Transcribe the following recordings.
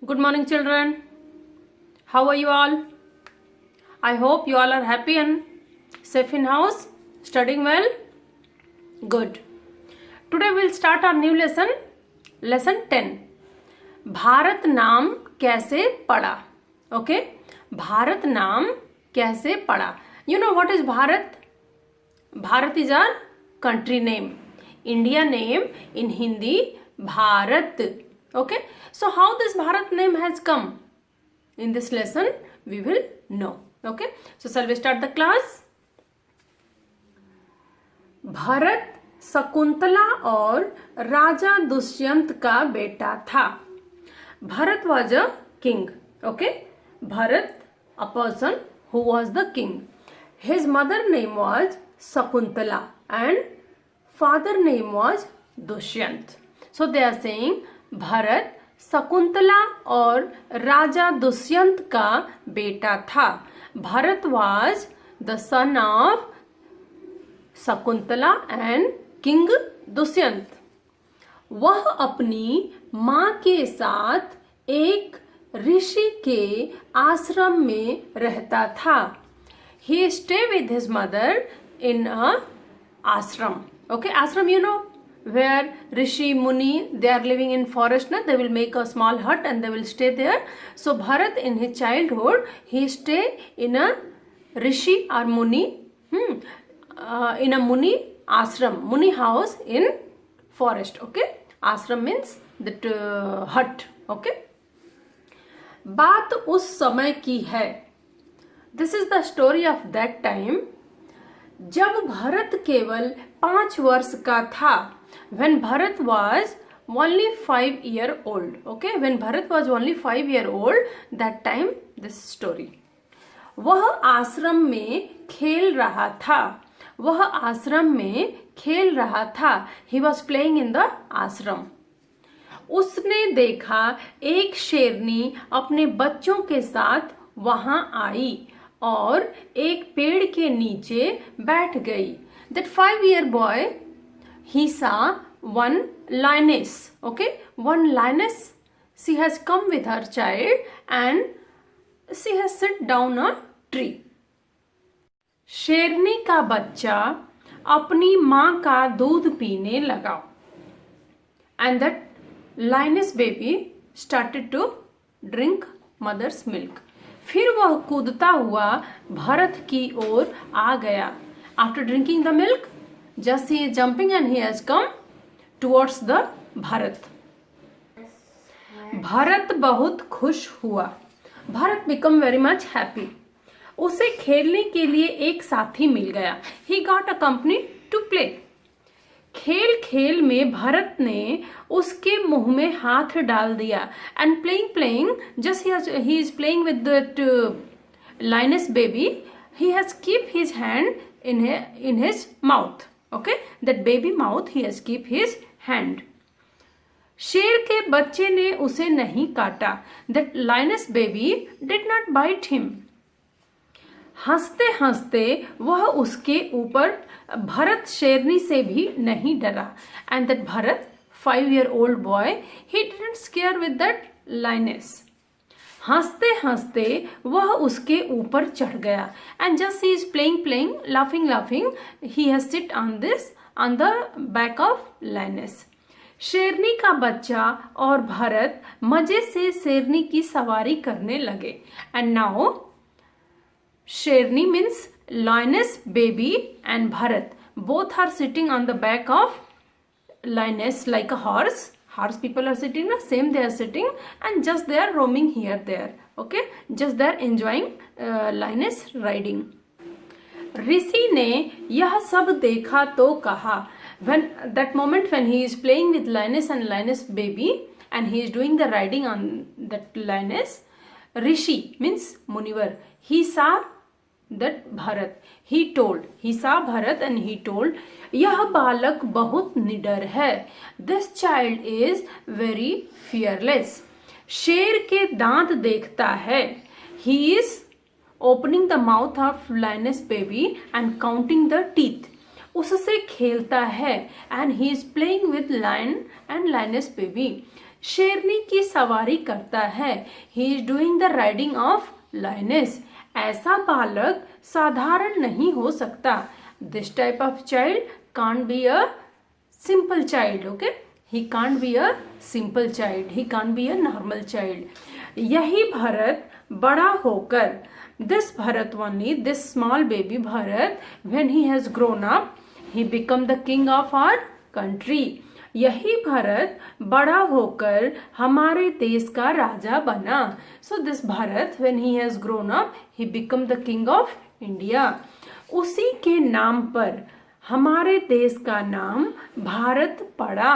Good morning, children. How are you all? I hope you all are happy and safe in house, studying well. Good. Today we'll start our new lesson, lesson 10. Bharat नाम कैसे पड़ा? Okay? Bharat नाम कैसे पड़ा? You know what is Bharat? Bharat is our country name. India name in Hindi, Bharat. Okay? So how this Bharat name has come? In this lesson, we will know. Okay? So shall we start the class? Bharat Shakuntala और राजा दुष्यंत का बेटा था. Bharat was a king. Okay? Bharat, a person who was the king. His mother name was Shakuntala and father name was Dushyant. So they are saying Bharat Shakuntala और राजा दुष्यंत का बेटा था. Bharat was the son of Shakuntala and king Dushyant. वह अपनी माँ के साथ एक ऋषि के आश्रम में रहता था. He stay with his mother in a ashram. Okay, ashram, you know, where Rishi Muni, they are living in forest. Na? They will make a small hut and they will stay there. So Bharat in his childhood, he stay in a Rishi or Muni, in a Muni ashram, Muni house in forest. Okay, ashram means that hut. Okay. बात उस समय की है. This is the story of that time. जब भरत केवल 5 वर्ष का था. When Bharat was only 5 years old. Okay, when Bharat was only 5 years old, that time this story. वह आश्रम में खेल रहा था. वह आश्रम में खेल रहा था. He was playing in the ashram. उसने देखा एक शेरनी अपने बच्चों के साथ वहां आई और एक पेड़ के नीचे बैठ गई. That 5-year boy, he saw one lioness. Okay, one lioness. She has come with her child and she has sit down a tree. शेरनी का बच्चा अपनी माँ का दूध पीने लगा. And that lioness baby started to drink mother's milk. फिर वह कूदता हुआ भरत की ओर आ गया. After drinking the milk, just he is jumping and he has come towards the Bharat. Bharat बहुत खुश हुआ. Bharat become very much happy. उसे खेलने के लिए एक साथी मिल गया. He got a company to play. खेल खेल में भरत ने उसके मुंह में हाथ डाल दिया. And playing, just he is playing with that lioness baby. He has keep his hand in his mouth. Okay, that baby mouth he has keep his hand. शेर के बच्चे ने उसे नहीं काटा. That lioness baby did not bite him. हंसते हंसते वह उसके ऊपर भरत शेरनी से भी नहीं डरा. And that Bharat, 5-year-old boy, he didn't scare with that lioness. हंसते हंसते वह उसके ऊपर चढ़ गया. And just he is playing, laughing, he has sit on the back of lioness. शेरनी का बच्चा और भरत मजे से शेरनी की सवारी करने लगे. And now शेरनी means lioness baby and Bharat. Both are sitting on the back of lioness like a horse. Horse people are sitting, same they are sitting, and just they are roaming here there. Okay, just they are enjoying lioness riding. ऋषि ने यह सब देखा तो कहा. When that moment when he is playing with lioness and lioness baby and he is doing the riding on that lioness, Rishi means Munivar. He saw that Bharat. He saw Bharat and he told, यह बालक बहुत निडर है. This child is very fearless. शेर के दांत देखता है. He is opening the mouth of lioness baby and counting the teeth. उससे खेलता है and he is playing with lion and lioness baby. शेरनी की सवारी करता है। He is doing the riding of lioness. ऐसा बालक साधारण नहीं हो सकता। This type of child can't be a simple child. Okay, he can't be a simple child, he can't be a normal child. यही भरत बड़ा होकर, this Bharat only, this small baby Bharat, when he has grown up, he become the king of our country. यही भरत बड़ा होकर हमारे देश का राजा बना. So this Bharat, when he has grown up, he become the king of India. उसी के नाम पर हमारे देश का नाम भारत पड़ा.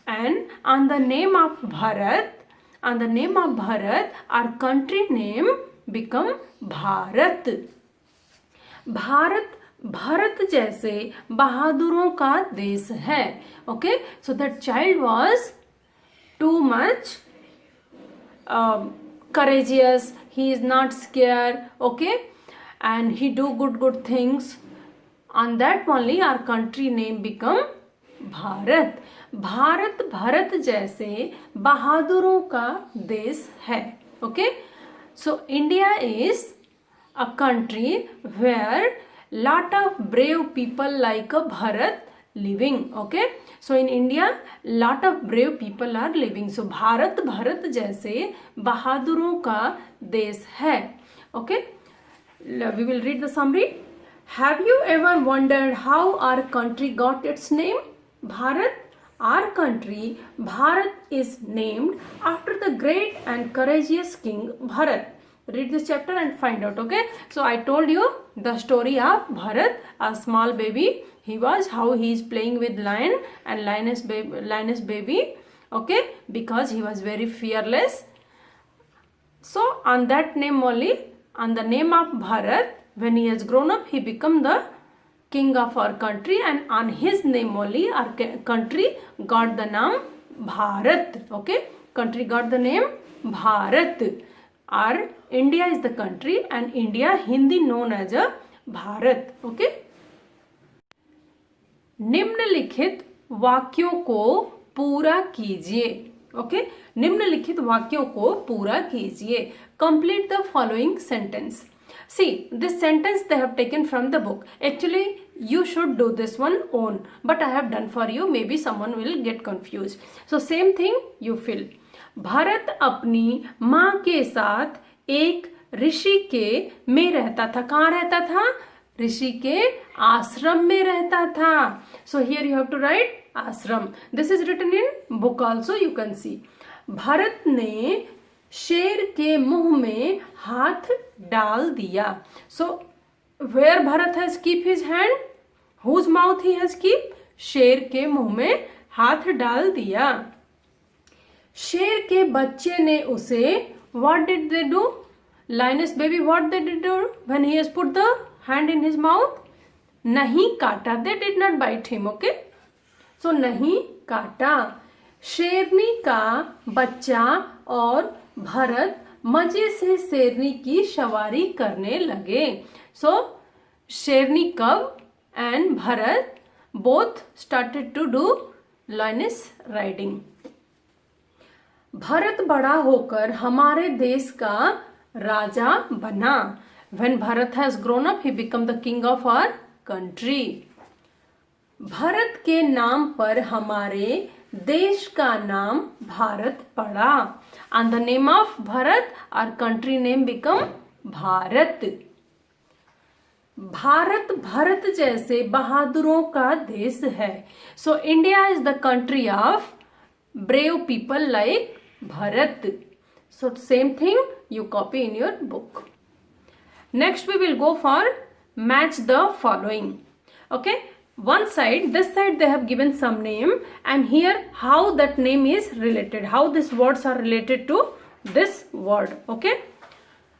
And on the name of Bharat, on the name of Bharat our country name become Bharat. Bharat Bharat जैसे बहादुरों का देश है. Okay, so that child was too much courageous, he is not scared. Okay, and he do good things. On that only our country name become Bharat. Bharat Bharat जैसे बहादुरों का देश है. Okay, so India is a country where lot of brave people like a Bharat living. Okay, so in India lot of brave people are living. So Bharat Bharat जैसे बहादुरों का देश है. Okay, we will read the summary. Have you ever wondered how our country got its name? Bharat. Our country, Bharat, is named after the great and courageous King Bharat. Read this chapter and find out. Okay, so I told you the story of Bharat, a small baby. He was, how he is playing with lion and lioness baby. Okay, because he was very fearless. So on that name only, on the name of Bharat, when he has grown up, he become the king of our country, and on his name only our country got the name Bharat. Okay, country got the name Bharat. Our India is the country, and India Hindi known as a Bharat. Okay, निम्नलिखित वाक्यों को पूरा कीजिए. Okay, निम्नलिखित वाक्यों को पूरा कीजिए. Complete the following sentence. See, this sentence they have taken from the book. Actually, you should do this one own, but I have done for you. Maybe someone will get confused. So same thing you fill. Bharat अपनी माँ के साथ एक ऋषि के में रहता था. कहाँ रहता था? ऋषि के आश्रम में रहता था. So here you have to write ashram. This is written in book also, you can see. Bharat ने शेर के मुंह में हाथ डाल दिया. So where Bharat has keep his hand? Whose mouth he has keep? शेर के मुंह में हाथ डाल दिया. शेर के बच्चे ने उसे, what did they do? Lioness baby, what they did do when he has put the hand in his mouth? नहीं काटा. They did not bite him. Okay, so नहीं काटा. शेरनी का बच्चा और भरत मजे से शेरनी की सवारी करने लगे. So sherni cub and Bharat both started to do lioness riding. Bharat बड़ा होकर हमारे देश का राजा बना. When Bharat has grown up, he become the king of our country. Bharat के नाम पर हमारे देश का नाम भारत पड़ा. On the name of Bharat, our country name become Bharat. Bharat Bharat जैसे बहादुरों का देश है. So India is the country of brave people like Bharat. So same thing you copy in your book. Next we will go for match the following. Okay, one side, this side they have given some name, and here how that name is related, how these words are related to this word. Okay,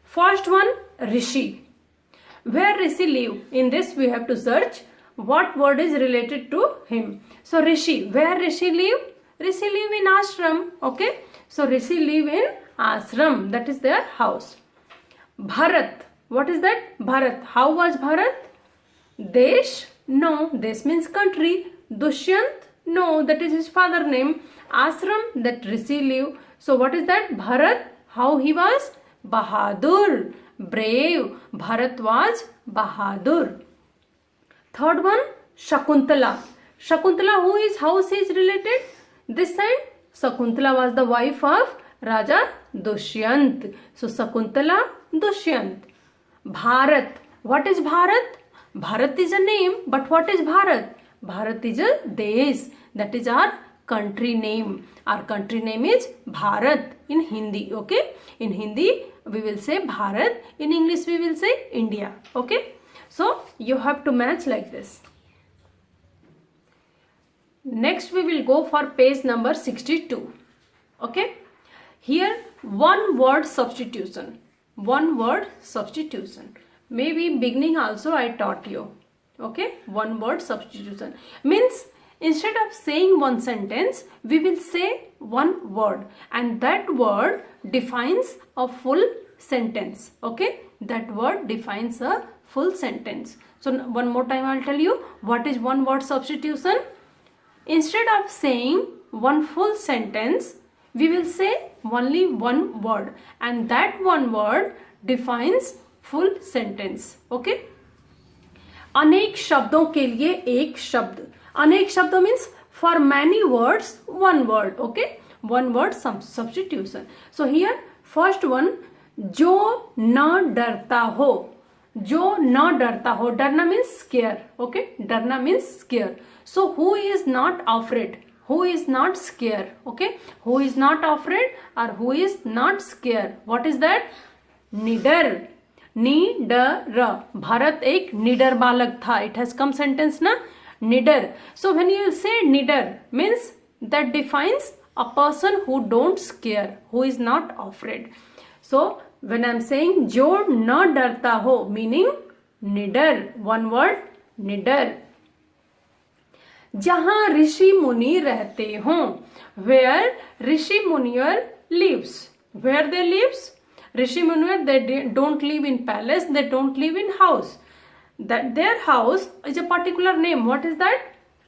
first one, Rishi. Where Rishi live? In this we have to search what word is related to him. So Rishi, where Rishi live? Rishi live in ashram. Okay, so Rishi live in ashram, that is their house. Bharat, what is that? Bharat, how was Bharat? Desh, no, Desh means country. Dushyant, No, that is his father name. Ashram, that Rishi live. So what is that? Bharat, how he was? Bahadur, brave. Bharat was Bahadur. Third one, Shakuntala. Shakuntala, who is, how she is related? This side, Shakuntala was the wife of Raja Dushyant. So Shakuntala, Dushyant. Bharat. What is Bharat? Bharat is a name, but what is Bharat? Bharat is a desh. That is our country name. Our country name is Bharat in Hindi. Okay? In Hindi, we will say Bharat. In English, we will say India. Okay? So, you have to match like this. Next, we will go for page number 62. Okay? Here, one word substitution. One word substitution. Maybe beginning also I taught you. Okay? One word substitution. Means, instead of saying one sentence, we will say one word. And that word defines a full sentence. Okay? That word defines a full sentence. So, one more time I will tell you what is one word substitution. Instead of saying one full sentence, we will say only one word. And that one word defines full sentence. Okay? अनेक शब्दों के लिए एक शब्द. अनेक शब्दों means for many words one word. Okay? One word substitution. So here first one, जो न डरता हो. जो न डरता हो. डरना means scare. Okay? डरना means scare. So who is not afraid? Who is not scared? Okay? Who is not afraid or who is not scared? What is that? निडर. निडर. भारत एक निडर बालक था. It has come sentence na? Nidar. So when you say nidar means that defines a person who don't scare, who is not afraid. So when I'm saying जो न डरता हो meaning nidar. One word nidar. जहां ऋषि मुनि रहते हों. Where Rishi Munivar lives. Where they lives? Rishi Munivar, they don't live in palace, they don't live in house. That their house is a particular name. What is that?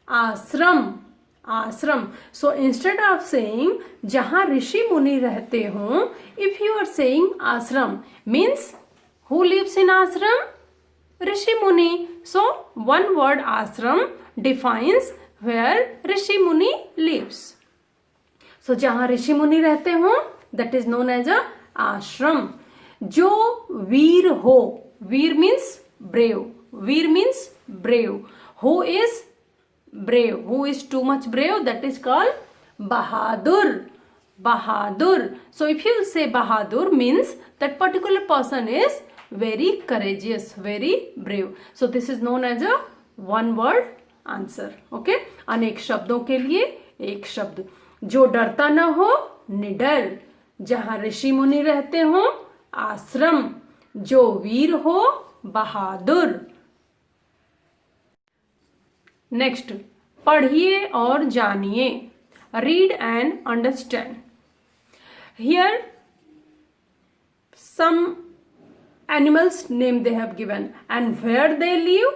Ashram. Ashram. So instead of saying jahan Rishi Muni रहते हों, if you are saying ashram means who lives in ashram? Rishi Muni. So one word ashram defines where Rishi Muni lives. So jahan Rishi Muni रहते हों, that is known as a आश्रम. जो वीर हो. Veer means brave. Veer means brave. Who is brave. Who is too much brave, that is called bahadur. Bahadur. So if you say bahadur means that particular person is very courageous, very brave. So this is known as a one word answer. Okay? अनेक शब्दों के लिए एक शब्द. जो डरता न हो, निडर. जहां ऋषि मुनि रहते हो, आश्रम. जो वीर हो, बहादुर. नेक्स्ट, पढ़िए और जानिए. Read and understand. Here some animals name they have given and where they live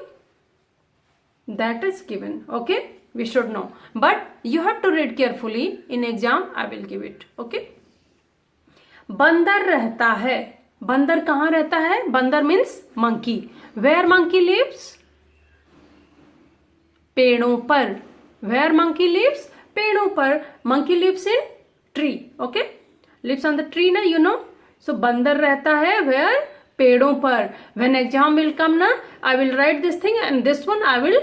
that is given. Okay, we should know, but you have to read carefully. In exam I will give it. Okay. बंदर रहता है. बंदर कहाँ रहता है? बंदर means monkey. Where monkey lives? पेड़ों पर. Where monkey lives? पेड़ों पर. Monkey lives in tree. Okay, lives on the tree ना, यू नो. सो बंदर रहता है वेयर? पेड़ों पर. व्हेन एग्जाम विल कम ना, I will write this thing and this one I will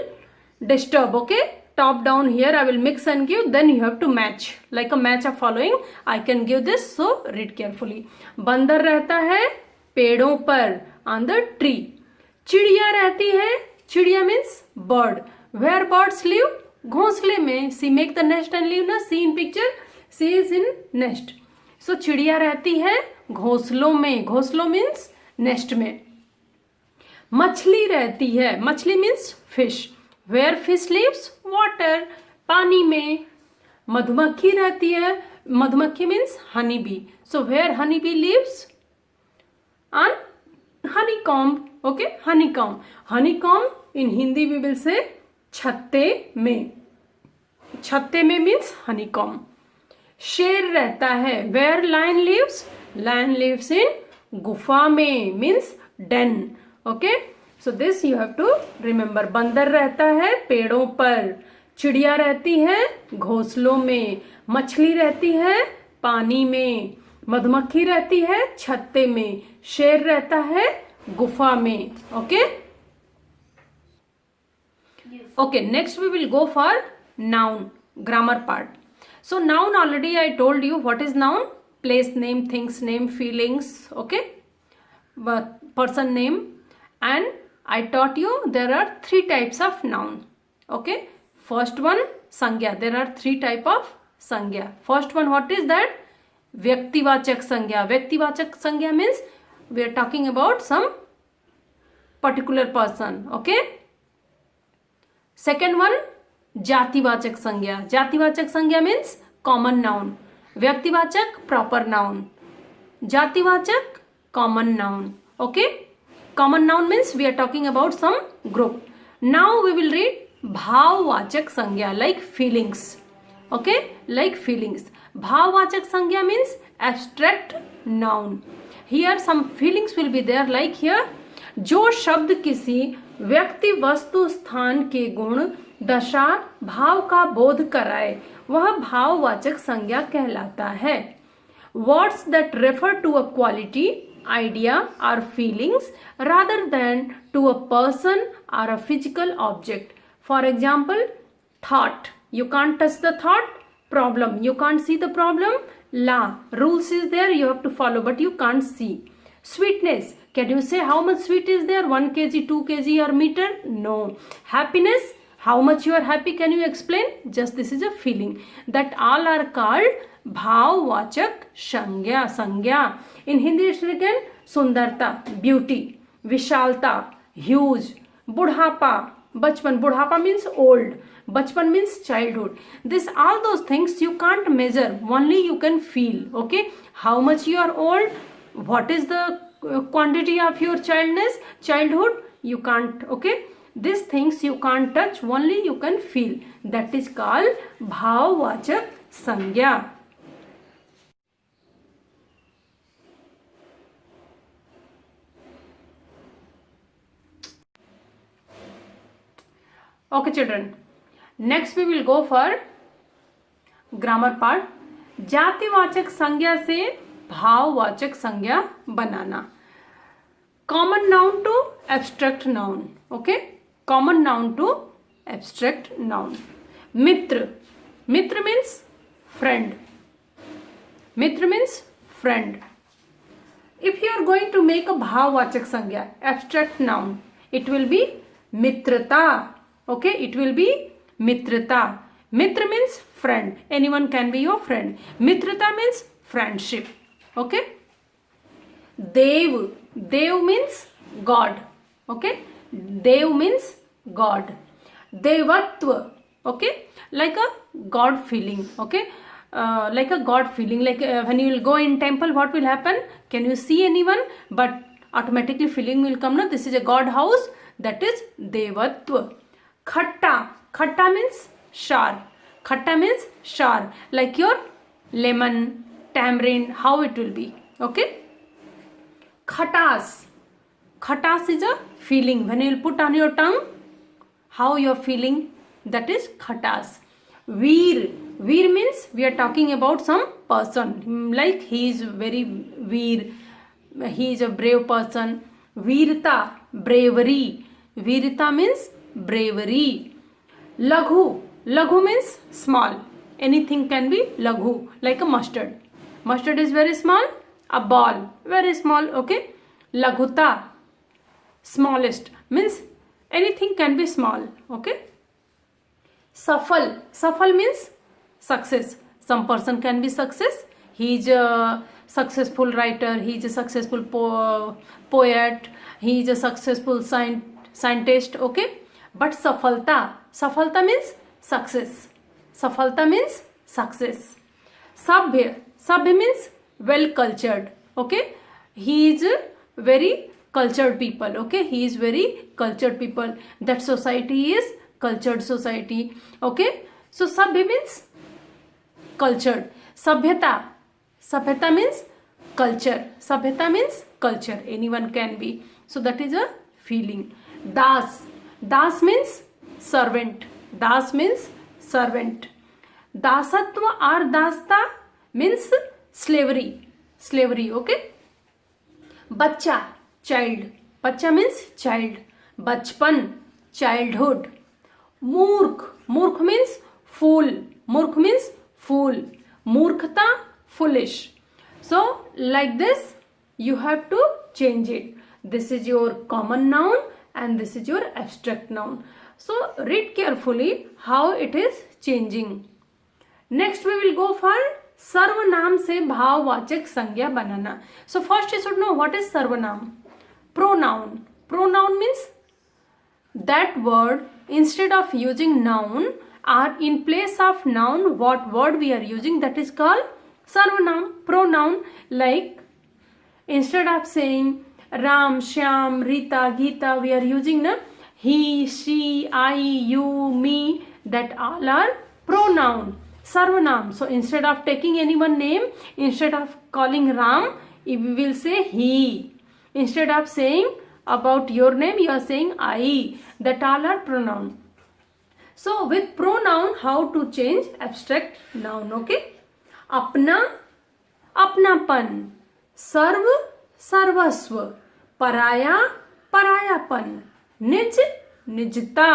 disturb. Okay, top down here I will mix and give, then you have to match like a match of following. I can give this, so read carefully. बंदर रहता है पेड़ों पर, on the tree. चिड़िया रहती है. चिड़िया means bird. Where birds live? घोंसले में. She make the nest and live ना. See in picture, she is in nest. So चिड़िया रहती है घोंसलों में. घोंसलों means nest में. मछली रहती है. मछली means fish. Where fish lives? Water. पानी में. मधुमक्खी रहती है. मधुमक्खी means honey bee. So where honey bee lives? On honeycomb. Okay, honeycomb. Honeycomb in Hindi we will say छत्ते में. छत्ते में मीन्स हनीकॉम। शेर रहता है, where lion lives, lion lives in गुफा में means den. Okay, so this you have to remember. बंदर रहता है पेड़ों पर, चिड़िया रहती है घोंसलों में, मछली रहती है पानी में, मधुमक्खी रहती है छत्ते में, शेर रहता है गुफा में। Okay, okay, next we will go for noun, grammar part. So noun, already I told you what is noun: place name, things name, feelings, okay, but person name. And I taught you there are three types of noun. Okay, first one sangya, there are three type of sangya. First one, what is that? Vyaktivachak sangya. Vyaktivachak sangya means we are talking about some particular person. Okay, second one जातिवाचक संज्ञा. जातिवाचक संज्ञा means common noun. व्यक्तिवाचक proper noun, जातिवाचक common noun. Okay, common noun means we are talking about some group. Now we will read भाववाचक संज्ञा, like feelings. Okay, like feelings. भाववाचक संज्ञा means abstract noun. Here some feelings will be there, like here जो शब्द किसी व्यक्ति वस्तु स्थान के गुण दशा भाव का बोध कराए वह भाववाचक संज्ञा कहलाता है. Words that refer to a quality, idea or feelings rather than to a person or a physical object. For example, thought, you can't touch the thought. Problem, you can't see the problem. Law, rules is there, you have to follow but you can't see. Sweetness, can you say how much sweet is there? 1 kg, 2 kg or meter? No. Happiness, how much you are happy, can you explain? Just this is a feeling. That all are called भाववाचक संज्ञा. संज्ञा in Hindi it's written सुंदरता, beauty, विशालता, huge, बुढ़ापा, बचपन. बुढ़ापा means old, बचपन means childhood. This all those things you can't measure, only you can feel. Okay, how much you are old, what is the quantity of your childhood, you can't. Okay, these things you can't touch, only you can feel. That is called भाववाचक संज्ञा. Okay children, next we will go for grammar part. जातिवाचक संज्ञा से भाववाचक संज्ञा बनाना. Common noun to abstract noun. Okay, common noun to abstract noun. मित्र, मित्र means friend. मित्र means friend. If you are going to make a भाववाचक संज्ञा, abstract noun, it will be मित्रता. Okay, it will be mitrata. Mitra means friend. Anyone can be your friend. Mitrata means friendship. Okay. Dev. Dev means God. Okay. Dev means God. Devatva. Okay. Like a God feeling. Okay. Like a God feeling. Like when you will go in temple, what will happen? Can you see anyone? But automatically feeling will come. No, this is a God house. That is Devatva. Khatta. Khatta means sour. Khatta means sour. Like your lemon, tamarind, how it will be. Okay. Khatas. Khatas is a feeling. When you will put on your tongue, how you are feeling, that is khatas. Veer. Veer means we are talking about some person. Like he is very veer. He is a brave person. Veerta. Bravery. Veerta means bravery. Laghu. Laghu means small. Anything can be laghu, like a mustard. Mustard is very small. A ball, very small. Okay. Laghuta, smallest, means anything can be small. Okay. Safal. Safal means success. Some person can be success. He is a successful writer. He is a successful poet. He is a successful scientist. Okay. But safalta, safalta means success. Safalta means success. Sabhya, sabhya means well cultured. Okay, he is very cultured people. Okay, he is very cultured people. That society is cultured society. Okay, So sabhya means cultured. Sabhyata means culture. Sabhyata means culture. Anyone can be. So that is a feeling. Das means servant. Das means servant. Dasatva or dasta means slavery. Okay. Bachcha, child. Bachcha means child. Bachpan, childhood. Murkh means fool. Murkh means fool. Murkhta, foolish. So like this you have to change it. This is your common noun and this is your abstract noun. So read carefully how it is changing. Next we will go for सर्वनाम से भाववाचक संज्ञा बनाना. So first you should know what is सर्वनाम. Pronoun means that word instead of using noun or in place of noun what word we are using, that is called sarvanam. Pronoun, like instead of saying Ram, Shyam, Rita, Geeta, we are using na he, she, I, you, me, that all are pronoun. Sarvanam. So instead of taking anyone name, instead of calling Ram, we will say he. Instead of saying about your name, you are saying I. That all are pronoun. So with pronoun, how to change abstract noun? Okay. अपना, अपनापन. सर्व, सर्वस्व. पराया, परायापन. निज, निजता.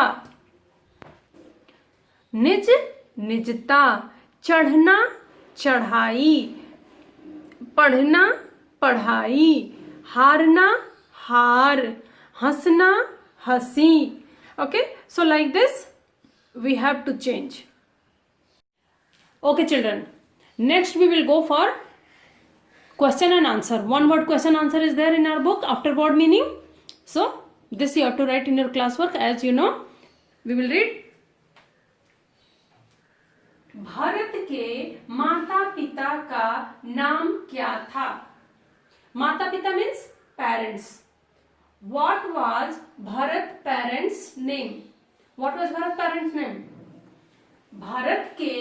निज, निजता. चढ़ना, चढ़ाई. पढ़ना, पढ़ाई. हारना, हार. हंसना, हंसी. Okay, so like this we have to change. Okay children, next we will go for question and answer. One word question answer is there in our book after word meaning. So this you have to write in your classwork. As you know, we will read. Bharat के माता पिता का नाम क्या था? माता पिता means parents. What was Bharat parents name? What was Bharat parents name? Bharat के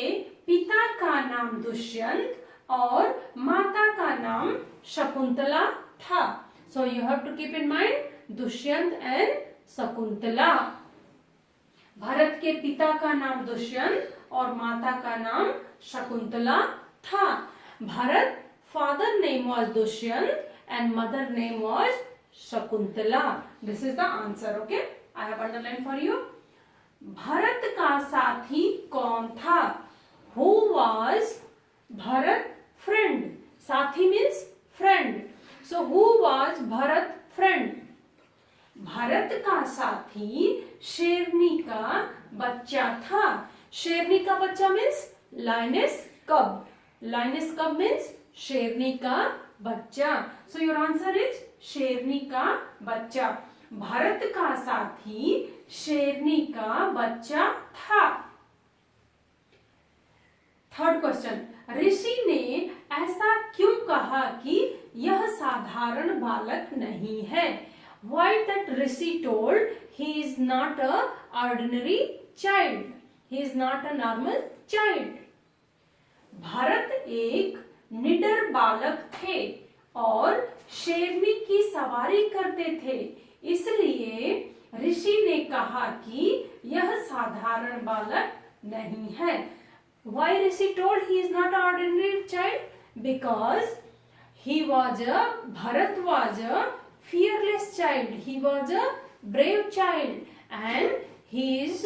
पिता का नाम दुष्यंत और माता का नाम शकुंतला था. So you have to keep in mind Dushyant and Shakuntala. Bharat के पिता का नाम दुष्यंत और माता का नाम शकुंतला था. Bharat father name was Dushyant and mother name was Shakuntala. This is the answer. Okay, I have underlined for you. Bharat का साथी कौन था? Who was Bharat friend? साथी means friend. So who was Bharat friend? Bharat का साथी शेरनी का बच्चा था. शेरनी का बच्चा means lioness cub. Lioness cub means शेरनी का बच्चा. So your answer is शेरनी का बच्चा. भारत का साथी शेरनी का बच्चा था. Third question. ऋषि ने ऐसा क्यों कहा कि यह साधारण बालक नहीं है? Why that Rishi told he is not a ordinary child? He is not a normal child. Bharat एक निडर बालक थे और शेरनी की सवारी करते थे, इसलिए ऋषि ने कहा कि यह साधारण बालक नहीं है. Why Rishi told he is not an ordinary child? Because Bharat was a fearless child. He was a brave child and he is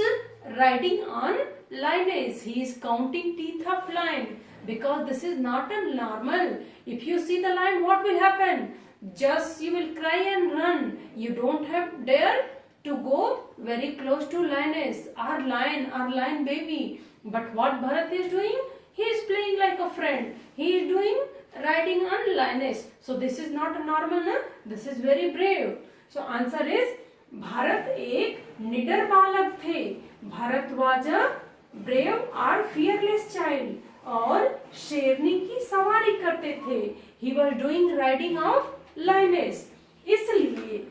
riding on lioness. He is counting teeth of lion. Because this is not a normal. If you see the lion, what will happen? Just you will cry and run. You don't have dare to go very close to lioness or lion baby. But what Bharat is doing? He is playing like a friend. He is doing riding on lioness. So this is not a normal, na? This is very brave. So answer is Bharat एक निडर बालक थे. Bharat was a brave or fearless child. और शेरनी की सवारी करते थे. He was doing riding of lioness. इसलिए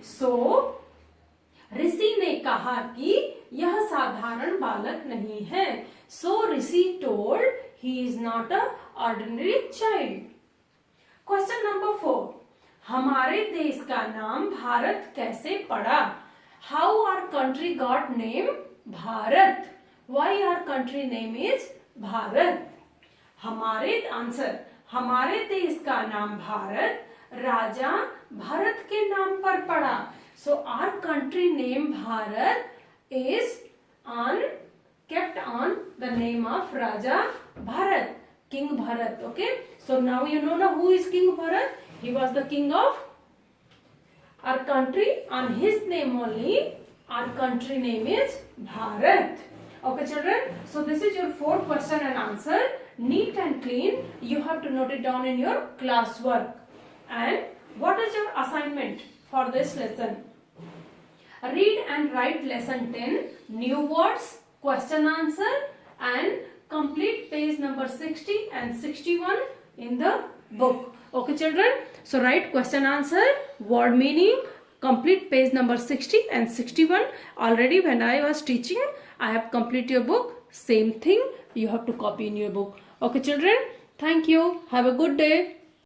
ऋषि ने कहा कि यह साधारण बालक नहीं है. So Rishi told he is not a ordinary child. Question number 4. हमारे देश का नाम भारत कैसे पड़ा? How our country got name Bharat? Why our country name is Bharat? हमारे आंसर, हमारे देश का नाम भारत राजा भरत के नाम पर पड़ा. So our country name Bharat is kept on the name of Raja Bharat, King Bharat. Okay, so now you know now who is King Bharat. He was the king of our country. On his name only our country name is Bharat. Okay children, so this is your 4th question and answer, neat and clean. You have to note it down in your classwork. And what is your assignment for this lesson? Read and write lesson 10, new words, question answer, and complete page number 60 and 61 in the book. Okay children, so write question answer, word meaning, complete page number 60 and 61. Already when I was teaching, I have completed your book. Same thing you have to copy in your book. Okay children, thank you. Have a good day.